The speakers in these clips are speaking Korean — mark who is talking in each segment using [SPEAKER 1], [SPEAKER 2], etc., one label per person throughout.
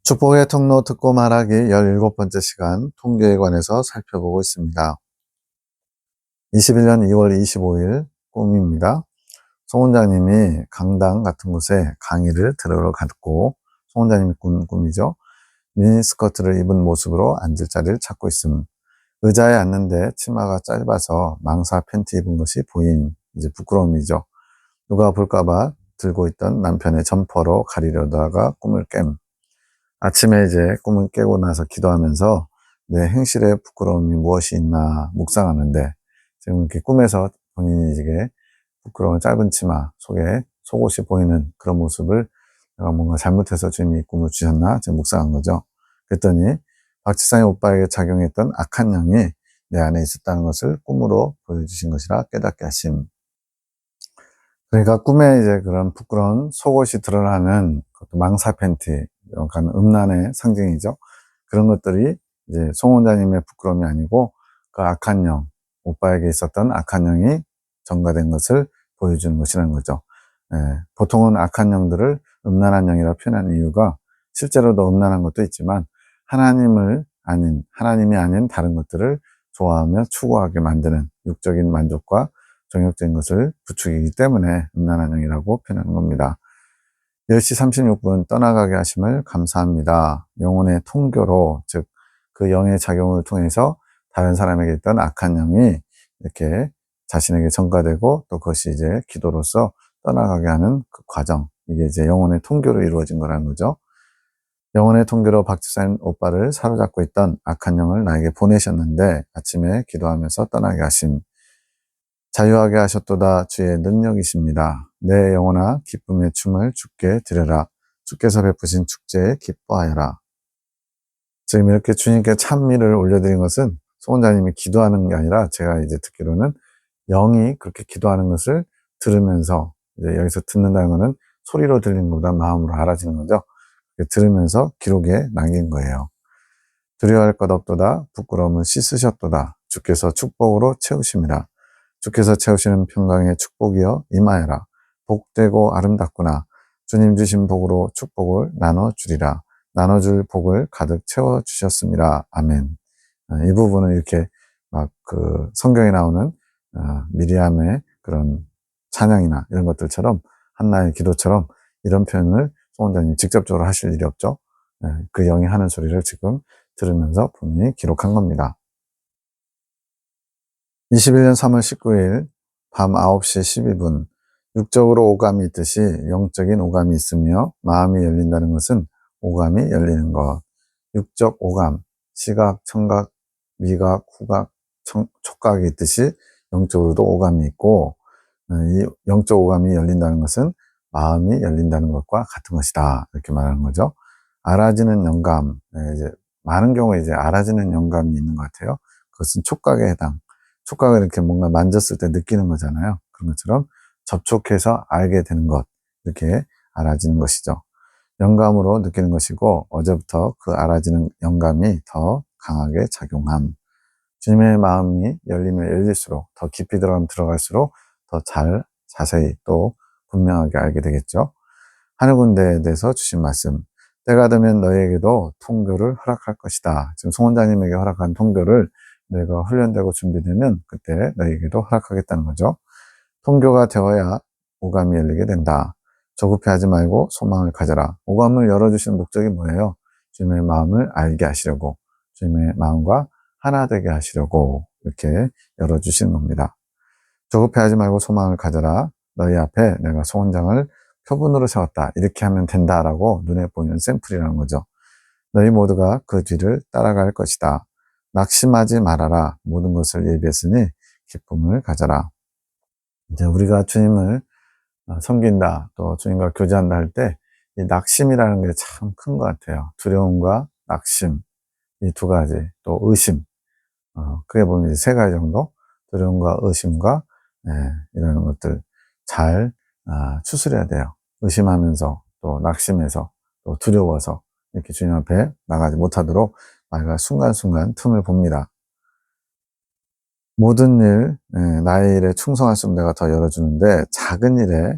[SPEAKER 1] 축복의 통로 듣고 말하기 17번째 시간 통계에 관해서 살펴보고 있습니다. 21년 2월 25일 꿈입니다. 송 원장님이 강당 같은 곳에 강의를 들으러 갔고, 송 원장님이 꾼 꿈이죠. 미니스커트를 입은 모습으로 앉을 자리를 찾고 있음. 의자에 앉는데 치마가 짧아서 망사 팬티 입은 것이 보임. 이제 부끄러움이죠. 누가 볼까봐 들고 있던 남편의 점퍼로 가리려다가 꿈을 깸. 아침에 이제 꿈을 깨고 나서 기도하면서 내 행실에 부끄러움이 무엇이 있나 묵상하는데, 지금 이렇게 꿈에서 본인이 이게 부끄러운 짧은 치마 속에 속옷이 보이는 그런 모습을 내가 뭔가 잘못해서 주님이 꿈을 주셨나 지금 묵상한 거죠. 그랬더니 박지상의 오빠에게 작용했던 악한 영이 내 안에 있었다는 것을 꿈으로 보여주신 것이라 깨닫게 하심. 그러니까 꿈에 이제 그런 부끄러운 속옷이 드러나는 그것도 망사 팬티, 약간 음란의 상징이죠. 그런 것들이 이제 송 원장님의 부끄러움이 아니고 그 악한 영, 오빠에게 있었던 악한 영이 전가된 것을 보여주는 것이라는 거죠. 예, 보통은 악한 영들을 음란한 영이라 표현하는 이유가 실제로도 음란한 것도 있지만 하나님이 아닌 다른 것들을 좋아하며 추구하게 만드는 육적인 만족과 정욕적인 것을 부추기기 때문에 음란한 영이라고 표현하는 겁니다. 10시 36분 떠나가게 하심을 감사합니다. 영혼의 통교로, 즉 그 영의 작용을 통해서 다른 사람에게 있던 악한 영이 이렇게 자신에게 전가되고 또 그것이 이제 기도로서 떠나가게 하는 그 과정, 이게 이제 영혼의 통교로 이루어진 거라는 거죠. 영혼의 통교로 박지산 오빠를 사로잡고 있던 악한 영을 나에게 보내셨는데 아침에 기도하면서 떠나게 하심. 자유하게 하셨도다 주의 능력이십니다. 내 영혼아 기쁨의 춤을 주께 드려라. 주께서 베푸신 축제에 기뻐하여라. 지금 이렇게 주님께 찬미를 올려드린 것은 송 원장님이 기도하는 게 아니라 제가 이제 듣기로는 영이 그렇게 기도하는 것을 들으면서, 이제 여기서 듣는다는 것은 소리로 들리는 것보다 마음으로 알아지는 거죠. 들으면서 기록에 남긴 거예요. 두려워할 것 없도다. 부끄러움을 씻으셨도다. 주께서 축복으로 채우심이라. 주께서 채우시는 평강의 축복이여 임하여라. 복되고 아름답구나. 주님 주신 복으로 축복을 나눠주리라. 나눠줄 복을 가득 채워주셨습니다. 아멘. 이 부분은 이렇게 막 그 성경에 나오는 미리암의 그런 찬양이나 이런 것들처럼 한나의 기도처럼 이런 표현을 송 원장님 직접적으로 하실 일이 없죠. 그 영이 하는 소리를 지금 들으면서 본인이 기록한 겁니다. 21년 3월 19일 밤 9시 12분 육적으로 오감이 있듯이 영적인 오감이 있으며 마음이 열린다는 것은 오감이 열리는 것. 육적 오감, 시각, 청각, 미각, 후각, 촉각이 있듯이 영적으로도 오감이 있고, 이 영적 오감이 열린다는 것은 마음이 열린다는 것과 같은 것이다. 이렇게 말하는 거죠. 알아지는 영감, 이제 많은 경우에 이제 알아지는 영감이 있는 것 같아요. 그것은 촉각에 해당. 촉각을 이렇게 뭔가 만졌을 때 느끼는 거잖아요. 그런 것처럼 접촉해서 알게 되는 것, 이렇게 알아지는 것이죠. 영감으로 느끼는 것이고, 어제부터 그 알아지는 영감이 더 강하게 작용함. 주님의 마음이 열리면 열릴수록, 더 깊이 들어가면 들어갈수록 더 잘, 자세히 또 분명하게 알게 되겠죠. 하늘 군대에 대해서 주신 말씀. 때가 되면 너희에게도 통교를 허락할 것이다. 지금 송 원장님에게 허락한 통교를 내가 훈련되고 준비되면 그때 너희에게도 허락하겠다는 거죠. 통교가 되어야 오감이 열리게 된다. 조급해하지 말고 소망을 가져라. 오감을 열어주시는 목적이 뭐예요? 주님의 마음을 알게 하시려고, 주님의 마음과 하나 되게 하시려고 이렇게 열어주시는 겁니다. 조급해하지 말고 소망을 가져라. 너희 앞에 내가 송 원장을 표본으로 세웠다. 이렇게 하면 된다라고 눈에 보이는 샘플이라는 거죠. 너희 모두가 그 뒤를 따라갈 것이다. 낙심하지 말아라. 모든 것을 예비했으니 기쁨을 가져라. 이제 우리가 주님을 섬긴다, 또 주님과 교제한다 할 때 이 낙심이라는 게 참 큰 것 같아요. 두려움과 낙심, 이 두 가지, 또 의심, 크게 보면 이제 세 가지 정도, 두려움과 의심과 이런 것들 잘 추스려야 돼요. 의심하면서 또 낙심해서 또 두려워서 이렇게 주님 앞에 나가지 못하도록 우리가 순간순간 틈을 봅니다. 모든 일, 나의 일에 충성할수록 내가 더 열어주는데 작은 일에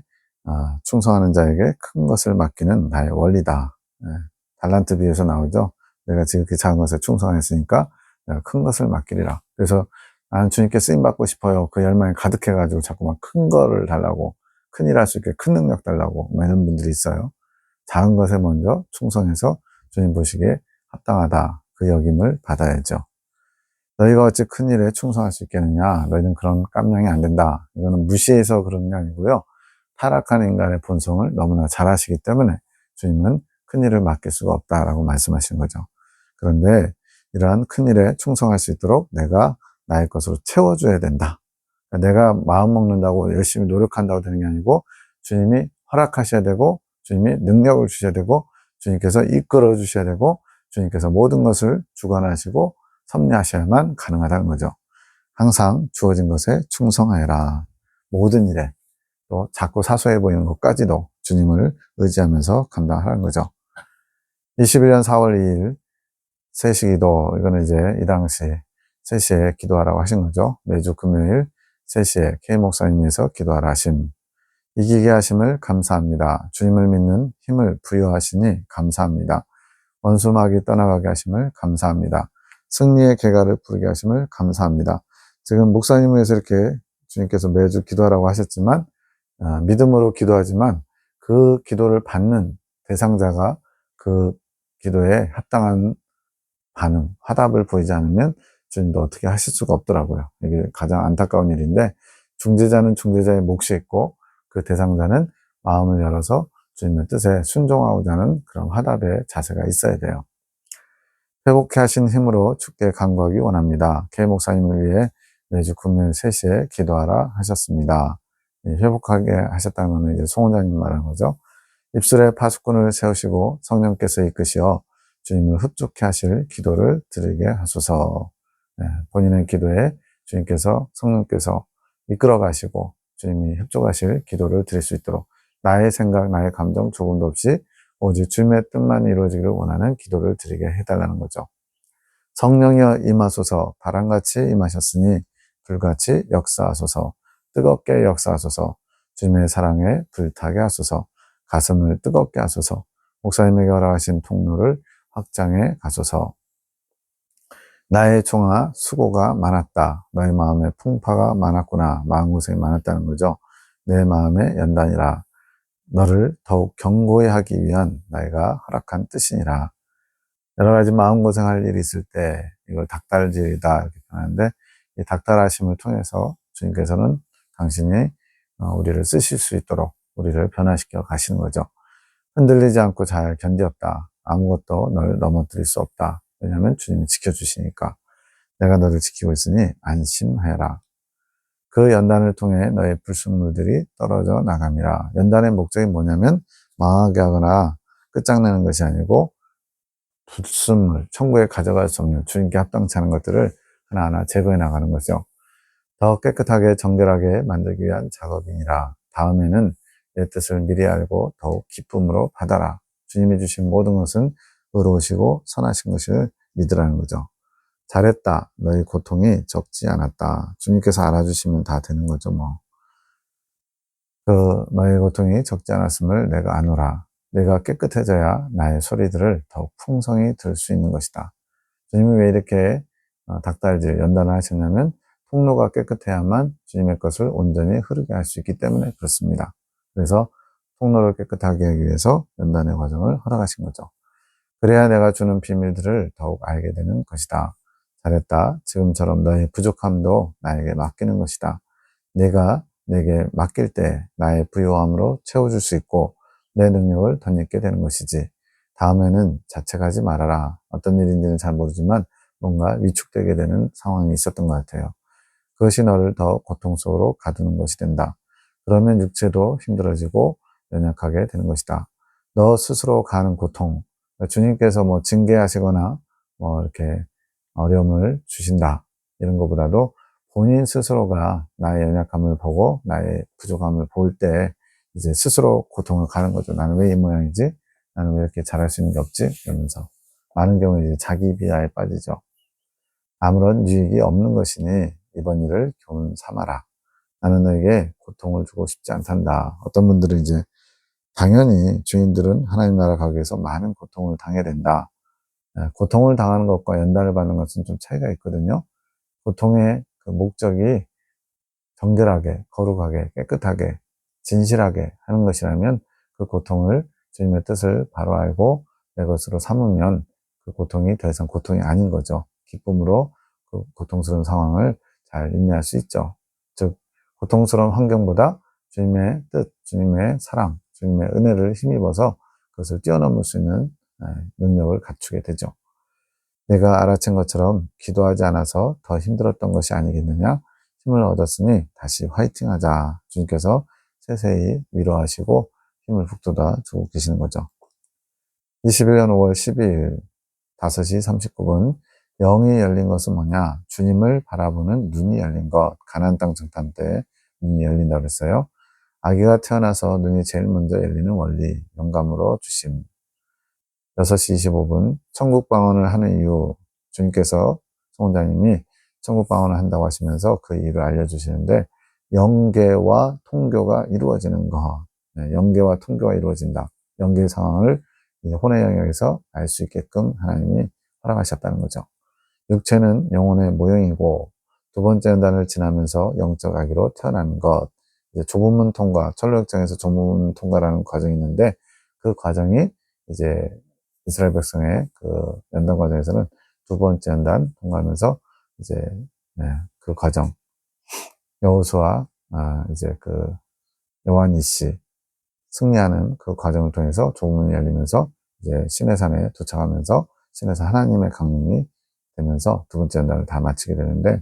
[SPEAKER 1] 충성하는 자에게 큰 것을 맡기는 나의 원리다. 달란트 비유에서 나오죠. 내가 지극히 작은 것에 충성했으니까 내가 큰 것을 맡기리라. 그래서 나는 주님께 쓰임받고 싶어요. 그 열망이 가득해가지고 자꾸만 큰 거를 달라고, 큰일 할 수 있게 큰 능력 달라고, 이런 분들이 있어요. 작은 것에 먼저 충성해서 주님 보시기에 합당하다. 그 여김을 받아야죠. 너희가 어찌 큰 일에 충성할 수 있겠느냐? 너희는 그런 깜냥이 안 된다. 이거는 무시해서 그런 게 아니고요. 타락한 인간의 본성을 너무나 잘 아시기 때문에 주님은 큰 일을 맡길 수가 없다라고 말씀하시는 거죠. 그런데 이러한 큰 일에 충성할 수 있도록 내가 나의 것으로 채워줘야 된다. 내가 마음 먹는다고 열심히 노력한다고 되는 게 아니고 주님이 허락하셔야 되고 주님이 능력을 주셔야 되고 주님께서 이끌어 주셔야 되고 주님께서 모든 것을 주관하시고 섭리하셔야만 가능하다는 거죠. 항상 주어진 것에 충성하여라. 모든 일에, 또 작고 사소해 보이는 것까지도 주님을 의지하면서 감당하라는 거죠. 21년 4월 2일 3시 기도, 이거는 이제 이 당시 3시에 기도하라고 하신 거죠. 매주 금요일 3시에 K 목사님께서 기도하라 하심. 이기게 하심을 감사합니다. 주님을 믿는 힘을 부여하시니 감사합니다. 원수마귀 떠나가게 하심을 감사합니다. 승리의 계가를 부르게 하심을 감사합니다. 지금 목사님을 위해서 이렇게 주님께서 매주 기도하라고 하셨지만, 믿음으로 기도하지만 그 기도를 받는 대상자가 그 기도에 합당한 반응, 화답을 보이지 않으면 주님도 어떻게 하실 수가 없더라고요. 이게 가장 안타까운 일인데, 중재자는 중재자의 몫이 있고 그 대상자는 마음을 열어서 주님의 뜻에 순종하고자 하는 그런 화답의 자세가 있어야 돼요. 회복케 하신 힘으로 주께 간구하기 원합니다. K 목사님을 위해 매주 금요일 3시에 기도하라 하셨습니다. 회복하게 하셨다는 것은 이제 송원장님 말하는 거죠. 입술에 파수꾼을 세우시고 성령께서 이끄시어 주님을 흡족해 하실 기도를 드리게 하소서. 본인의 기도에 주님께서, 성령께서 이끌어 가시고 주님이 협조하실 기도를 드릴 수 있도록 나의 생각, 나의 감정 조금도 없이 오직 주님의 뜻만 이루어지기를 원하는 기도를 드리게 해달라는 거죠. 성령이여 임하소서. 바람같이 임하셨으니 불같이 역사하소서. 뜨겁게 역사하소서. 주님의 사랑에 불타게 하소서. 가슴을 뜨겁게 하소서. 목사님에게 허락하신 통로를 확장해 가소서. 나의 종아 수고가 많았다. 너의 마음에 풍파가 많았구나. 마음고생이 많았다는 거죠. 내 마음의 연단이라. 너를 더욱 견고히 하기 위한 나이가 허락한 뜻이니라. 여러 가지 마음고생할 일이 있을 때 이걸 닥달질이다 이렇게 표현하는데, 이 닥달하심을 통해서 주님께서는 당신이 우리를 쓰실 수 있도록 우리를 변화시켜 가시는 거죠. 흔들리지 않고 잘 견디었다. 아무것도 널 넘어뜨릴 수 없다. 왜냐하면 주님이 지켜주시니까. 내가 너를 지키고 있으니 안심하여라. 그 연단을 통해 너의 불순물들이 떨어져 나감이라. 연단의 목적이 뭐냐면 망하게 하거나 끝장내는 것이 아니고 불순물, 천국에 가져갈 수 없는 주님께 합당치 않은 것들을 하나하나 제거해 나가는 거죠. 더 깨끗하게 정결하게 만들기 위한 작업이니라. 다음에는 내 뜻을 미리 알고 더욱 기쁨으로 받아라. 주님이 주신 모든 것은 의로우시고 선하신 것을 믿으라는 거죠. 잘했다. 너희 고통이 적지 않았다. 주님께서 알아주시면 다 되는 거죠, 뭐. 너의 고통이 적지 않았음을 내가 아노라. 내가 깨끗해져야 나의 소리들을 더욱 풍성히 들을 수 있는 것이다. 주님이 왜 이렇게 닥달질, 연단을 하셨냐면 통로가 깨끗해야만 주님의 것을 온전히 흐르게 할 수 있기 때문에 그렇습니다. 그래서 통로를 깨끗하게 하기 위해서 연단의 과정을 허락하신 거죠. 그래야 내가 주는 비밀들을 더욱 알게 되는 것이다. 잘했다. 지금처럼 너의 부족함도 나에게 맡기는 것이다. 내가 내게 맡길 때 나의 부요함으로 채워줄 수 있고 내 능력을 덧입게 되는 것이지. 다음에는 자책하지 말아라. 어떤 일인지는 잘 모르지만 뭔가 위축되게 되는 상황이 있었던 것 같아요. 그것이 너를 더 고통 속으로 가두는 것이 된다. 그러면 육체도 힘들어지고 연약하게 되는 것이다. 너 스스로 가는 고통, 주님께서 뭐 징계하시거나 뭐 이렇게 어려움을 주신다. 이런 것보다도 본인 스스로가 나의 연약함을 보고 나의 부족함을 볼 때 이제 스스로 고통을 가는 거죠. 나는 왜 이 모양이지? 나는 왜 이렇게 잘할 수 있는 게 없지? 이러면서 많은 경우에 이제 자기 비하에 빠지죠. 아무런 유익이 없는 것이니 이번 일을 교훈 삼아라. 나는 너에게 고통을 주고 싶지 않단다. 어떤 분들은 이제 당연히 주인들은 하나님 나라 가기 위해서 많은 고통을 당해야 된다. 고통을 당하는 것과 연단을 받는 것은 좀 차이가 있거든요. 고통의 그 목적이 정결하게, 거룩하게, 깨끗하게, 진실하게 하는 것이라면 그 고통을 주님의 뜻을 바로 알고 내 것으로 삼으면 그 고통이 더 이상 고통이 아닌 거죠. 기쁨으로 그 고통스러운 상황을 잘 인내할 수 있죠. 즉, 고통스러운 환경보다 주님의 뜻, 주님의 사랑, 주님의 은혜를 힘입어서 그것을 뛰어넘을 수 있는 능력을 갖추게 되죠. 내가 알아챈 것처럼 기도하지 않아서 더 힘들었던 것이 아니겠느냐? 힘을 얻었으니 다시 화이팅 하자. 주님께서 세세히 위로하시고 힘을 북돋아 주고 계시는 거죠. 21년 5월 12일 5시 39분 영이 열린 것은 뭐냐? 주님을 바라보는 눈이 열린 것. 가나안 땅 정탐 때 눈이 열린다고 그랬어요. 아기가 태어나서 눈이 제일 먼저 열리는 원리, 영감으로 주심. 6시 25분 천국 방언을 하는 이유, 주님께서 성원장님이 천국 방언을 한다고 하시면서 그 이유를 알려주시는데, 영계와 통교가 이루어지는 것. 영계와 통교가 이루어진다. 영계의 상황을 혼의 영역에서 알 수 있게끔 하나님이 허락하셨다는 거죠. 육체는 영혼의 모형이고 두 번째 연단을 지나면서 영적 아기로 태어나는 것. 이제 좁은 문 통과, 철로역정에서 좁은 문 통과라는 과정이 있는데 그 과정이 이제 이스라엘 백성의 그 연단 과정에서는 두 번째 연단 통과하면서 이제 그 과정 여호수아 이제 그 요한이씨 승리하는 그 과정을 통해서 좁은 문이 열리면서 이제 시내산에 도착하면서 시내산 하나님의 강림이 되면서 두 번째 연단을 다 마치게 되는데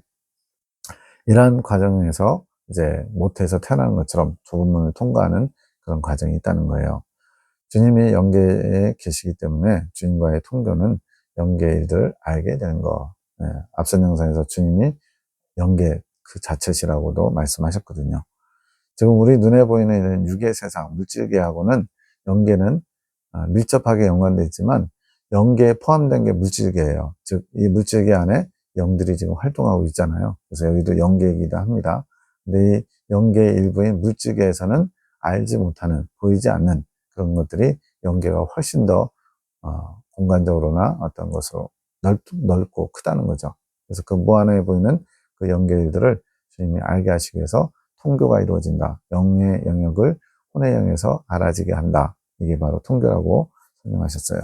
[SPEAKER 1] 이러한 과정에서 이제 모태에서 태어나는 것처럼 좁은 문을 통과하는 그런 과정이 있다는 거예요. 주님이 영계에 계시기 때문에 주님과의 통교는 영계의 일들을 알게 되는 거. 앞선 영상에서 주님이 영계 그 자체시라고도 말씀하셨거든요. 지금 우리 눈에 보이는 이런 육의 세상, 물질계하고는 영계는 밀접하게 연관되어 있지만 영계에 포함된 게 물질계예요. 즉, 이 물질계 안에 영들이 지금 활동하고 있잖아요. 그래서 여기도 영계이기도 합니다. 근데 이 영계의 일부인 물질계에서는 알지 못하는, 보이지 않는 그런 것들이 영계가 훨씬 더 공간적으로나 어떤 것으로 넓고 크다는 거죠. 그래서 그 무한해 보이는 그 영계들을 주님이 알게 하시기 위해서 통교가 이루어진다. 영의 영역을 혼의 영에서 알아지게 한다. 이게 바로 통교라고 설명하셨어요.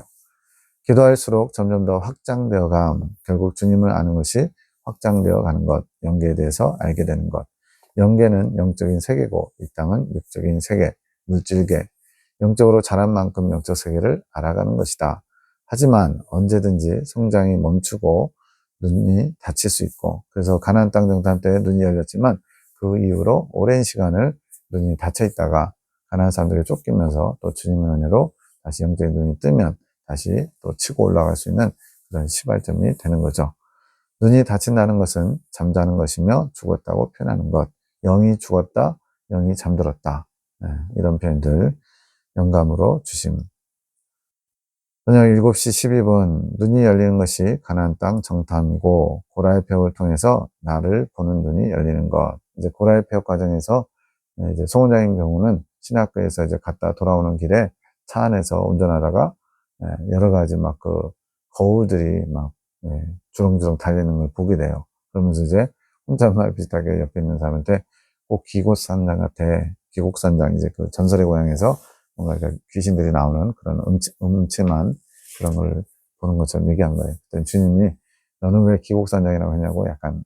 [SPEAKER 1] 기도할수록 점점 더 확장되어 감, 결국 주님을 아는 것이 확장되어 가는 것, 영계에 대해서 알게 되는 것. 영계는 영적인 세계고 이 땅은 육적인 세계, 물질계, 영적으로 자란 만큼 영적 세계를 알아가는 것이다. 하지만 언제든지 성장이 멈추고 눈이 닫힐 수 있고, 그래서 가나안 땅 정탐 때 눈이 열렸지만 그 이후로 오랜 시간을 눈이 닫혀 있다가 가나안 사람들에게 쫓기면서 또 주님의 은혜로 다시 영적인 눈이 뜨면 다시 또 치고 올라갈 수 있는 그런 시발점이 되는 거죠. 눈이 닫힌다는 것은 잠자는 것이며 죽었다고 표현하는 것. 영이 죽었다, 영이 잠들었다. 이런 표현들 영감으로 주심. 저녁 7시 12분 눈이 열리는 것이 가나안 땅 정탐이고 고라의 폐역을 통해서 나를 보는 눈이 열리는 것. 이제 고라의 폐역 과정에서 이제 송원장인 경우는 신학교에서 이제 갔다 돌아오는 길에 차 안에서 운전하다가 여러 가지 막 그 거울들이 막 주렁주렁 달리는 걸 보게 돼요. 그러면서 이제 혼잣말 비슷하게 옆에 있는 사람한테 꼭 기곡산장 같아. 기곡산장 이제 그 전설의 고향에서 뭔가 귀신들이 나오는 그런 음침한 그런 걸 보는 것처럼 얘기한 거예요. 그랬더니 주님이 너는 왜 기곡산장이라고 했냐고 약간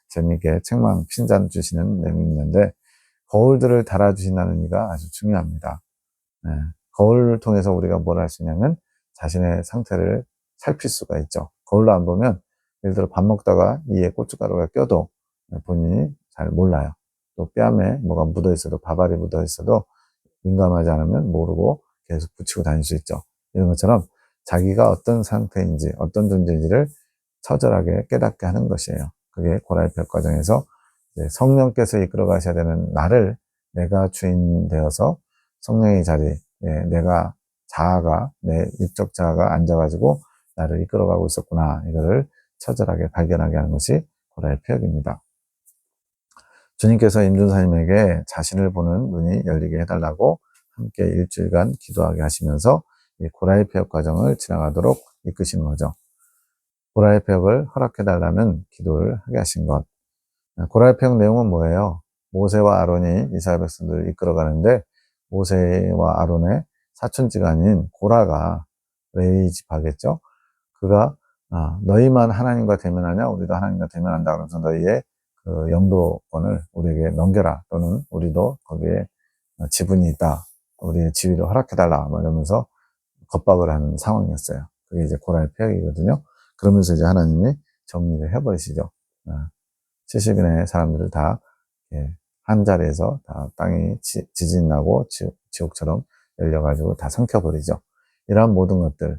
[SPEAKER 1] 재미있게 책망 핀잔 주시는 내용이 있는데 거울들을 달아주신다는 의미가 아주 중요합니다. 거울을 통해서 우리가 뭘 할 수 있냐면 자신의 상태를 살필 수가 있죠. 거울로 안 보면 예를 들어 밥 먹다가 이에 고춧가루가 껴도 본인이 잘 몰라요. 또 뺨에 뭐가 묻어 있어도 밥알이 묻어 있어도 민감하지 않으면 모르고 계속 붙이고 다닐 수 있죠. 이런 것처럼 자기가 어떤 상태인지 어떤 존재인지를 처절하게 깨닫게 하는 것이에요. 그게 고라의 벽 과정에서 성령께서 이끌어 가셔야 되는 나를 내가 주인 되어서 성령의 자리에 내가 자아가 내 육적 자아가 앉아가지고 나를 이끌어가고 있었구나. 이거를 처절하게 발견하게 하는 것이 고라의 폐역입니다. 주님께서 임준사님에게 자신을 보는 눈이 열리게 해달라고 함께 일주일간 기도하게 하시면서 이 고라의 폐역 과정을 지나가도록 이끄시는 거죠. 고라의 폐역을 허락해달라는 기도를 하게 하신 것. 고라의 폐역 내용은 뭐예요? 모세와 아론이 이스라엘 백성들을 이끌어가는데 모세와 아론의 사촌지간인 고라가 레위 지파겠죠. 그가 너희만 하나님과 대면하냐? 우리도 하나님과 대면한다. 그러면서 너희의 그 영도권을 우리에게 넘겨라. 또는 우리도 거기에 지분이 있다. 우리의 지위를 허락해달라. 이러면서 겁박을 하는 상황이었어요. 그게 이제 고라의 폐역이거든요. 그러면서 이제 하나님이 정리를 해버리시죠. 70인의 사람들을 다 한 자리에서 다 땅이 지진 나고 지옥처럼 열려가지고 다 삼켜버리죠. 이러한 모든 것들.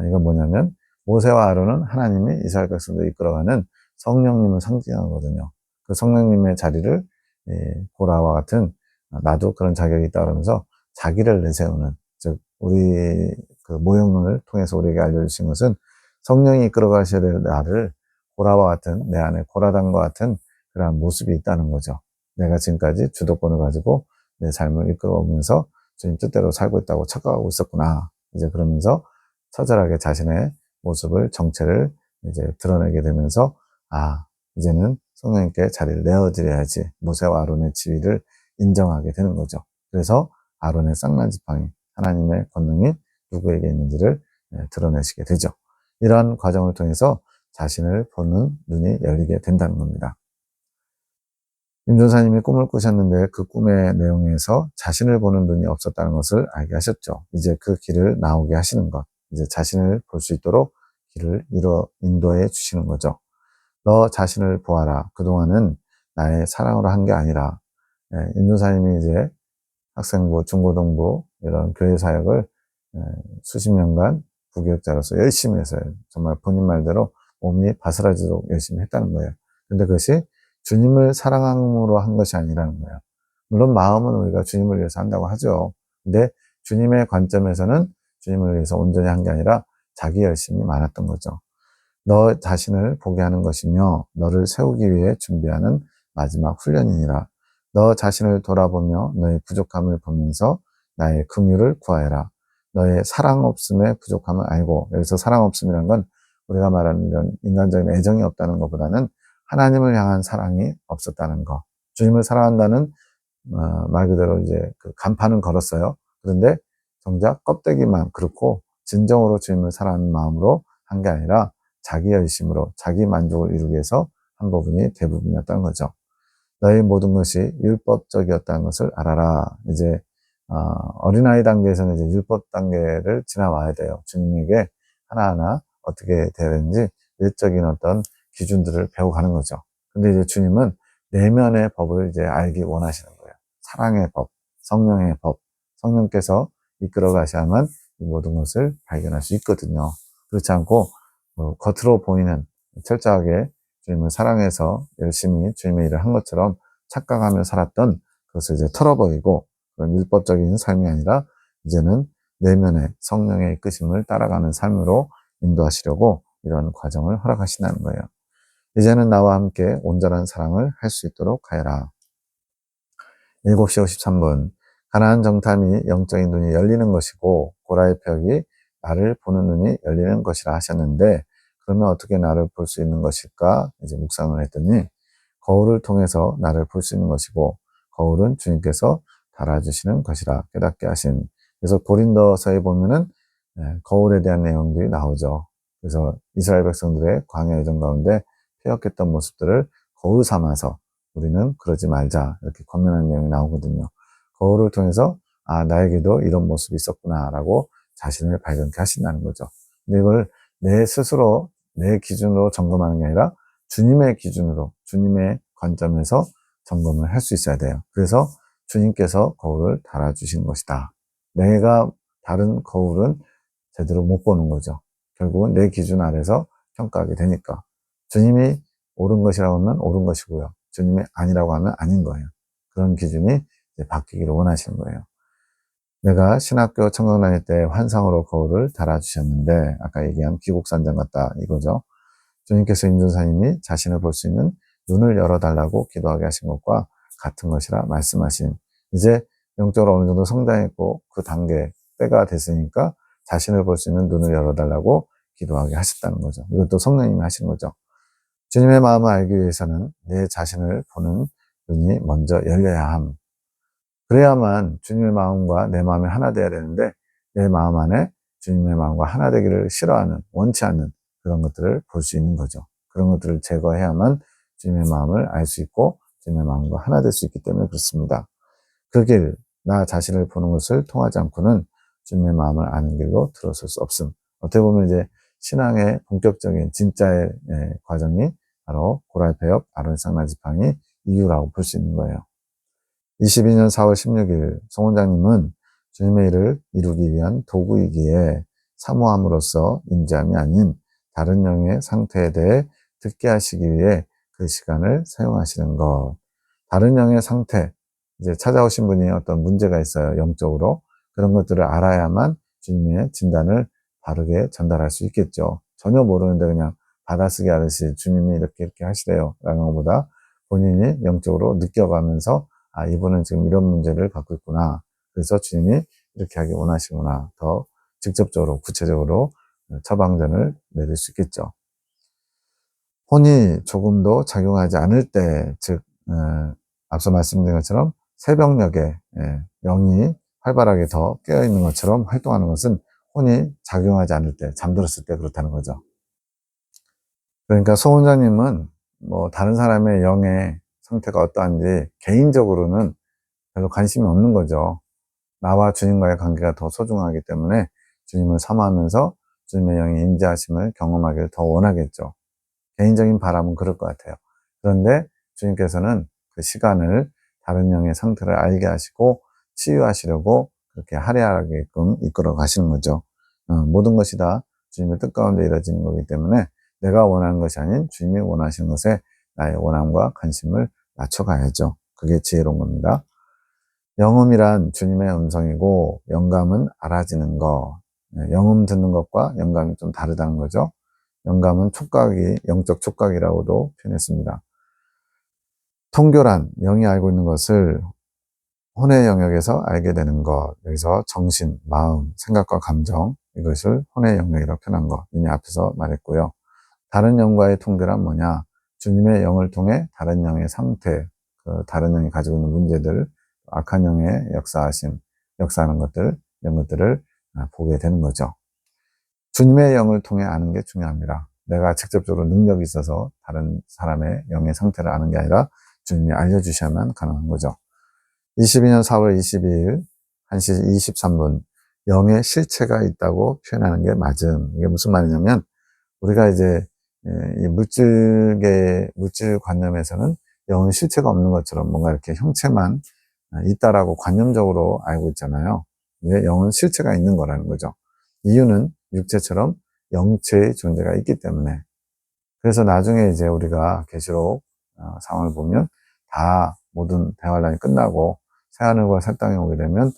[SPEAKER 1] 이건 뭐냐면 모세와 아론은 하나님이 이스라엘 백성들을 이끌어가는 성령님을 상징하거든요. 그 성령님의 자리를 고라와 같은 나도 그런 자격이 있다 그러면서 자기를 내세우는, 즉 우리 그 모형을 통해서 우리에게 알려주신 것은 성령이 이끌어가셔야 될 나를 고라와 같은, 내 안에 고라당과 같은 그러한 모습이 있다는 거죠. 내가 지금까지 주도권을 가지고 내 삶을 이끌어오면서 주님 뜻대로 살고 있다고 착각하고 있었구나. 이제 그러면서 처절하게 자신의 모습을, 정체를 이제 드러내게 되면서 이제는 성령님께 자리를 내어드려야지, 모세와 아론의 지위를 인정하게 되는 거죠. 그래서 아론의 쌍난 지팡이, 하나님의 권능이 누구에게 있는지를 드러내시게 되죠. 이러한 과정을 통해서 자신을 보는 눈이 열리게 된다는 겁니다. 임 전사님이 꿈을 꾸셨는데 그 꿈의 내용에서 자신을 보는 눈이 없었다는 것을 알게 하셨죠. 이제 그 길을 나오게 하시는 것, 이제 자신을 볼 수 있도록 길을 인도해 주시는 거죠. 너 자신을 보아라. 그동안은 나의 사랑으로 한 게 아니라, 임 전사님이 이제 학생부, 중고등부 이런 교회 사역을 수십 년간 부교육자로서 열심히 했어요. 정말 본인 말대로 몸이 바스라지도록 열심히 했다는 거예요. 근데 그것이 주님을 사랑함으로 한 것이 아니라는 거예요. 물론 마음은 우리가 주님을 위해서 한다고 하죠. 근데 주님의 관점에서는 주님을 위해서 온전히 한 게 아니라 자기 열심이 많았던 거죠. 너 자신을 보게 하는 것이며 너를 세우기 위해 준비하는 마지막 훈련이니라. 너 자신을 돌아보며 너의 부족함을 보면서 나의 긍휼을 구하여라. 너의 사랑 없음의 부족함을 알고, 여기서 사랑 없음이란 건 우리가 말하는 이런 인간적인 애정이 없다는 것보다는 하나님을 향한 사랑이 없었다는 것. 주님을 사랑한다는 말 그대로 이제 그 간판은 걸었어요. 그런데 정작 껍데기만 그렇고 진정으로 주님을 사랑하는 마음으로 한 게 아니라 자기 열심으로 자기 만족을 이루기 위해서 한 부분이 대부분이었다는 거죠. 너의 모든 것이 율법적이었다는 것을 알아라. 이제 어린아이 단계에서는 이제 율법 단계를 지나와야 돼요. 주님에게 하나하나 어떻게 되야 되는지 일적인 어떤 기준들을 배워가는 거죠. 근데 이제 주님은 내면의 법을 이제 알기 원하시는 거예요. 사랑의 법, 성령의 법, 성령께서 이끌어 가셔야만 이 모든 것을 발견할 수 있거든요. 그렇지 않고 겉으로 보이는 철저하게 주님을 사랑해서 열심히 주님의 일을 한 것처럼 착각하며 살았던 그것을 이제 털어버리고, 그런 율법적인 삶이 아니라 이제는 내면의 성령의 이끄심을 따라가는 삶으로 인도하시려고 이런 과정을 허락하신다는 거예요. 이제는 나와 함께 온전한 사랑을 할 수 있도록 하여라. 7시 53분. 가나안 정탐이 영적인 눈이 열리는 것이고 고라의 벽이 나를 보는 눈이 열리는 것이라 하셨는데, 그러면 어떻게 나를 볼 수 있는 것일까? 이제 묵상을 했더니 거울을 통해서 나를 볼 수 있는 것이고 거울은 주님께서 달아주시는 것이라 깨닫게 하신. 그래서 고린도서에 보면은 거울에 대한 내용들이 나오죠. 그래서 이스라엘 백성들의 광야 여정 가운데 폐역했던 모습들을 거울 삼아서 우리는 그러지 말자, 이렇게 권면하는 내용이 나오거든요. 거울을 통해서 나에게도 이런 모습이 있었구나라고 자신을 발견케 하신다는 거죠. 근데 이걸 내 스스로 내 기준으로 점검하는 게 아니라 주님의 기준으로, 주님의 관점에서 점검을 할 수 있어야 돼요. 그래서 주님께서 거울을 달아주신 것이다. 내가 다른 거울은 제대로 못 보는 거죠. 결국은 내 기준 아래서 평가하게 되니까. 주님이 옳은 것이라고 하면 옳은 것이고요. 주님이 아니라고 하면 아닌 거예요. 그런 기준이 이제 바뀌기를 원하시는 거예요. 내가 신학교 청강 다닐 때 환상으로 거울을 달아주셨는데, 아까 얘기한 귀국산장 같다 이거죠. 주님께서 임준사님이 자신을 볼 수 있는 눈을 열어달라고 기도하게 하신 것과 같은 것이라 말씀하신, 이제 영적으로 어느 정도 성장했고 그 단계 때가 됐으니까 자신을 볼 수 있는 눈을 열어달라고 기도하게 하셨다는 거죠. 이것도 성령님이 하신 거죠. 주님의 마음을 알기 위해서는 내 자신을 보는 눈이 먼저 열려야 함. 그래야만 주님의 마음과 내 마음이 하나 되어야 되는데 내 마음 안에 주님의 마음과 하나 되기를 싫어하는, 원치 않는 그런 것들을 볼 수 있는 거죠. 그런 것들을 제거해야만 주님의 마음을 알 수 있고 주님의 마음과 하나 될 수 있기 때문에 그렇습니다. 그 길, 나 자신을 보는 것을 통하지 않고는 주님의 마음을 아는 길로 들어설 수 없음. 어떻게 보면 이제 신앙의 본격적인 진짜의 과정이 바로 고랄배역 아론상나 지팡이 이유라고 볼 수 있는 거예요. 22년 4월 16일 송 원장님은 주님의 일을 이루기 위한 도구이기에 사모함으로써 인지함이 아닌 다른 영의 상태에 대해 듣게 하시기 위해 그 시간을 사용하시는 것. 다른 영의 상태, 이제 찾아오신 분이 어떤 문제가 있어요, 영적으로. 그런 것들을 알아야만 주님의 진단을 바르게 전달할 수 있겠죠. 전혀 모르는데 그냥 받아쓰기 하듯이 주님이 이렇게 하시래요 라는 것보다 본인이 영적으로 느껴가면서 아, 이분은 지금 이런 문제를 갖고 있구나. 그래서 주님이 이렇게 하기 원하시구나. 더 직접적으로, 구체적으로 처방전을 내릴 수 있겠죠. 혼이 조금도 작용하지 않을 때, 즉, 앞서 말씀드린 것처럼 새벽녘에 영이 활발하게 더 깨어있는 것처럼 활동하는 것은 혼이 작용하지 않을 때, 잠들었을 때 그렇다는 거죠. 그러니까 소 원장님은 뭐 다른 사람의 영의 상태가 어떠한지 개인적으로는 별로 관심이 없는 거죠. 나와 주님과의 관계가 더 소중하기 때문에 주님을 사모하면서 주님의 영의 임재하심을 경험하기를 더 원하겠죠. 개인적인 바람은 그럴 것 같아요. 그런데 주님께서는 그 시간을 다른 영의 상태를 알게 하시고 치유하시려고 그렇게 할애하게끔 이끌어 가시는 거죠. 모든 것이 다 주님의 뜻 가운데 이루어지는 거기 때문에 내가 원하는 것이 아닌 주님이 원하시는 것에 나의 원함과 관심을 맞춰가야죠. 그게 지혜로운 겁니다. 영음이란 주님의 음성이고 영감은 알아지는 거. 영음 듣는 것과 영감이 좀 다르다는 거죠. 영감은 촉각이 영적 촉각이라고도 표현했습니다. 통교란 영이 알고 있는 것을 혼의 영역에서 알게 되는 것. 여기서 정신, 마음, 생각과 감정 이것을 혼의 영역이라고 표현한 것. 이미 앞에서 말했고요. 다른 영과의 통교란 뭐냐? 주님의 영을 통해 다른 영의 상태, 그 다른 영이 가지고 있는 문제들, 악한 영의 역사하는 것들, 이런 것들을 보게 되는 거죠. 주님의 영을 통해 아는 게 중요합니다. 내가 직접적으로 능력이 있어서 다른 사람의 영의 상태를 아는 게 아니라 주님이 알려주셔야만 가능한 거죠. 22년 4월 22일 1시 23분 영의 실체가 있다고 표현하는 게 맞음. 이게 무슨 말이냐면 우리가 이제 이 물질 관념에서는 영은 실체가 없는 것처럼 뭔가 이렇게 형체만 있다라고 관념적으로 알고 있잖아요. 근데 영은 실체가 있는 거라는 거죠. 이유는 육체처럼 영체의 존재가 있기 때문에. 그래서 나중에 이제 우리가 계시록 상황을 보면 다 모든 대환란이 끝나고 새하늘과 새 땅에 오게 되면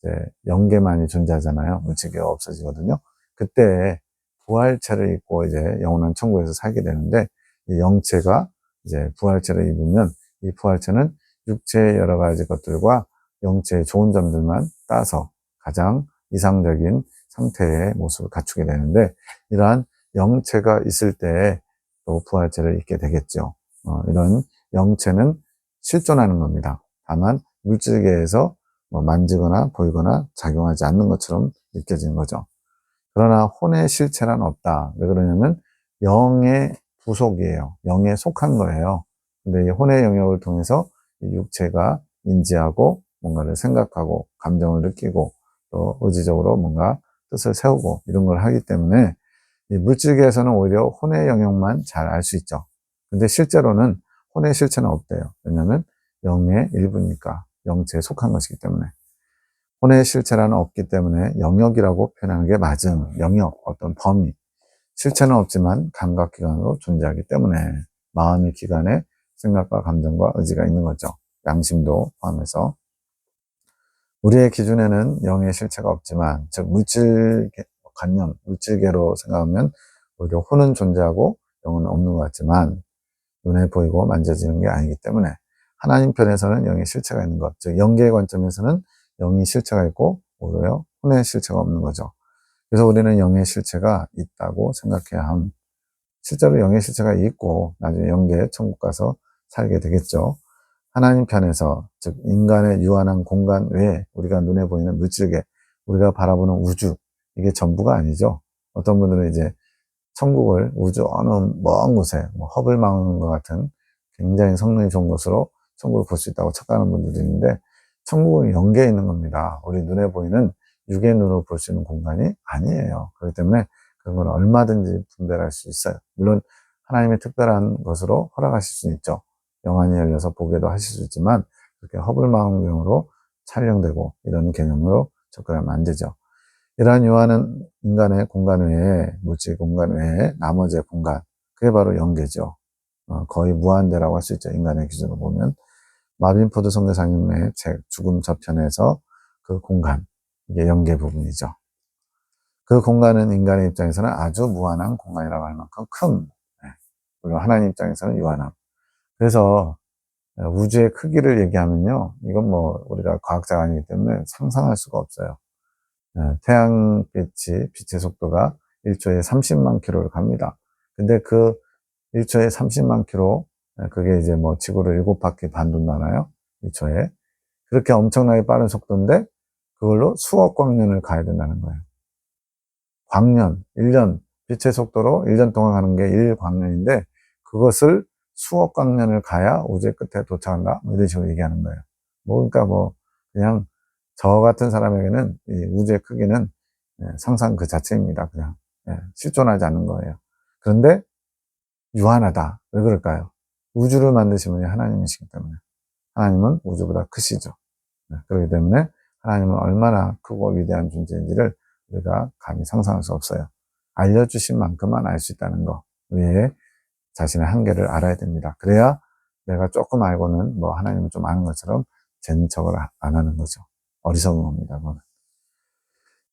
[SPEAKER 1] 이제 영계만이 존재하잖아요. 물질계가 없어지거든요. 그때 부활체를 입고 이제 영원한 천국에서 살게 되는데 이 영체가 이제 부활체를 입으면 이 부활체는 육체의 여러 가지 것들과 영체의 좋은 점들만 따서 가장 이상적인 상태의 모습을 갖추게 되는데 이러한 영체가 있을 때 또 부활체를 입게 되겠죠. 이런 영체는 실존하는 겁니다. 다만 물질계에서 뭐 만지거나 보이거나 작용하지 않는 것처럼 느껴지는 거죠. 그러나 혼의 실체란 없다. 왜 그러냐면 영의 부속이에요. 영에 속한 거예요. 근데 이 혼의 영역을 통해서 이 육체가 인지하고 뭔가를 생각하고 감정을 느끼고 또 의지적으로 뭔가 뜻을 세우고 이런 걸 하기 때문에 이 물질계에서는 오히려 혼의 영역만 잘 알 수 있죠. 근데 실제로는 혼의 실체는 없대요. 왜냐하면 영의 일부니까 영체에 속한 것이기 때문에. 혼의 실체라는 없기 때문에 영역이라고 표현하는 게 맞음. 영역, 어떤 범위. 실체는 없지만 감각기관으로 존재하기 때문에 마음의 기관에 생각과 감정과 의지가 있는 거죠. 양심도 포함해서. 우리의 기준에는 영의 실체가 없지만, 즉 물질 관념, 물질계로 생각하면 오히려 혼은 존재하고 영은 없는 것 같지만 눈에 보이고 만져지는 게 아니기 때문에 하나님 편에서는 영의 실체가 있는 것, 즉 영계의 관점에서는 영이 실체가 있고 오히려 혼의 실체가 없는 거죠. 그래서 우리는 영의 실체가 있다고 생각해야 함. 실제로 영의 실체가 있고 나중에 영계 천국 가서 살게 되겠죠. 하나님 편에서, 즉 인간의 유한한 공간 외에 우리가 눈에 보이는 물질계, 우리가 바라보는 우주, 이게 전부가 아니죠. 어떤 분들은 이제 천국을 우주 어느 먼 곳에 허블 망원과 같은 굉장히 성능이 좋은 곳으로 천국을 볼 수 있다고 착각하는 분들도 있는데, 천국은 영계에 있는 겁니다. 우리 눈에 보이는 육의 눈으로 볼 수 있는 공간이 아니에요. 그렇기 때문에 그런 건 얼마든지 분별할 수 있어요. 물론 하나님의 특별한 것으로 허락하실 수 있죠. 영안이 열려서 보게도 하실 수 있지만 그렇게 허블 망원경으로 촬영되고 이런 개념으로 접근하면 안 되죠. 이러한 유한은 인간의 공간 외에, 물질 공간 외에 나머지의 공간, 그게 바로 영계죠. 거의 무한대라고 할 수 있죠. 인간의 기준으로 보면. 마빈 포드 선교사님의 책 죽음 저편에서 그 공간, 이게 영계 부분이죠. 그 공간은 인간의 입장에서는 아주 무한한 공간이라고 할 만큼 큰, 물론 하나님 입장에서는 유한함. 그래서 우주의 크기를 얘기하면요, 이건 뭐 우리가 과학자가 아니기 때문에 상상할 수가 없어요. 태양빛이, 빛의 속도가 1초에 30만 킬로를 갑니다. 근데 그 1초에 30만 킬로, 그게 이제 뭐 지구를 7바퀴 반 돈다나요? 1초에. 그렇게 엄청나게 빠른 속도인데 그걸로 수억 광년을 가야 된다는 거예요. 광년, 1년, 빛의 속도로 1년 동안 가는 게 1광년인데 그것을 수억 광년을 가야 우주의 끝에 도착한다? 뭐 이런 식으로 얘기하는 거예요. 그러니까 그냥 저 같은 사람에게는 이 우주의 크기는 상상 그 자체입니다. 그냥 실존하지 않는 거예요. 그런데 유한하다. 왜 그럴까요? 우주를 만드신 분이 하나님이시기 때문에. 하나님은 우주보다 크시죠. 그렇기 때문에 하나님은 얼마나 크고 위대한 존재인지를 우리가 감히 상상할 수 없어요. 알려주신 만큼만 알 수 있다는 거. 우리의 자신의 한계를 알아야 됩니다. 그래야 내가 조금 알고는 하나님은 좀 아는 것처럼 재는 척을 안 하는 거죠. 어리석은 겁니다. 그거는.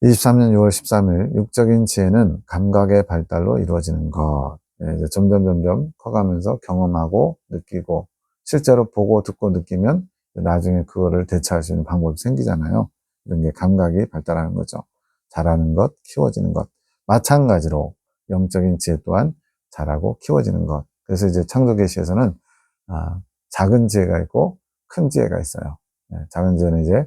[SPEAKER 1] 23년 6월 13일 육적인 지혜는 감각의 발달로 이루어지는 것. 이제 점점 커가면서 경험하고 느끼고 실제로 보고 듣고 느끼면 나중에 그거를 대처할 수 있는 방법이 생기잖아요. 이런 게 감각이 발달하는 거죠. 잘하는 것, 키워지는 것. 마찬가지로 영적인 지혜 또한 잘하고 키워지는 것. 그래서 이제 창조계시에서는 작은 지혜가 있고 큰 지혜가 있어요. 작은 지혜는 이제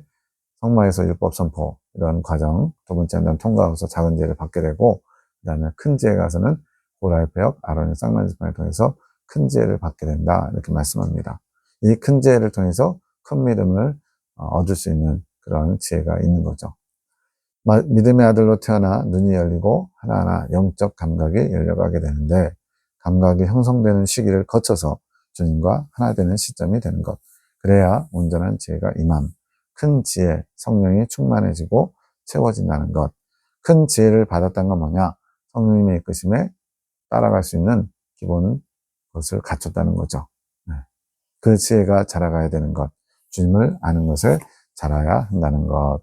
[SPEAKER 1] 성막에서 율법 선포 이런 과정, 두 번째 는 통과하고서 작은 지혜를 받게 되고, 그 다음에 큰 지혜 가서는 고라의 폐역, 아론의 쌍난 지팡이를 통해서 큰 지혜를 받게 된다, 이렇게 말씀합니다. 이 큰 지혜를 통해서 큰 믿음을 얻을 수 있는 그런 지혜가 있는 거죠. 믿음의 아들로 태어나 눈이 열리고 하나하나 영적 감각이 열려가게 되는데, 감각이 형성되는 시기를 거쳐서 주님과 하나 되는 시점이 되는 것. 그래야 온전한 지혜가 임함. 큰 지혜, 성령이 충만해지고 채워진다는 것. 큰 지혜를 받았다는 건 뭐냐? 성령님의 이끄심에 따라갈 수 있는 기본 것을 갖췄다는 거죠. 그 지혜가 자라가야 되는 것. 주님을 아는 것을 자라야 한다는 것.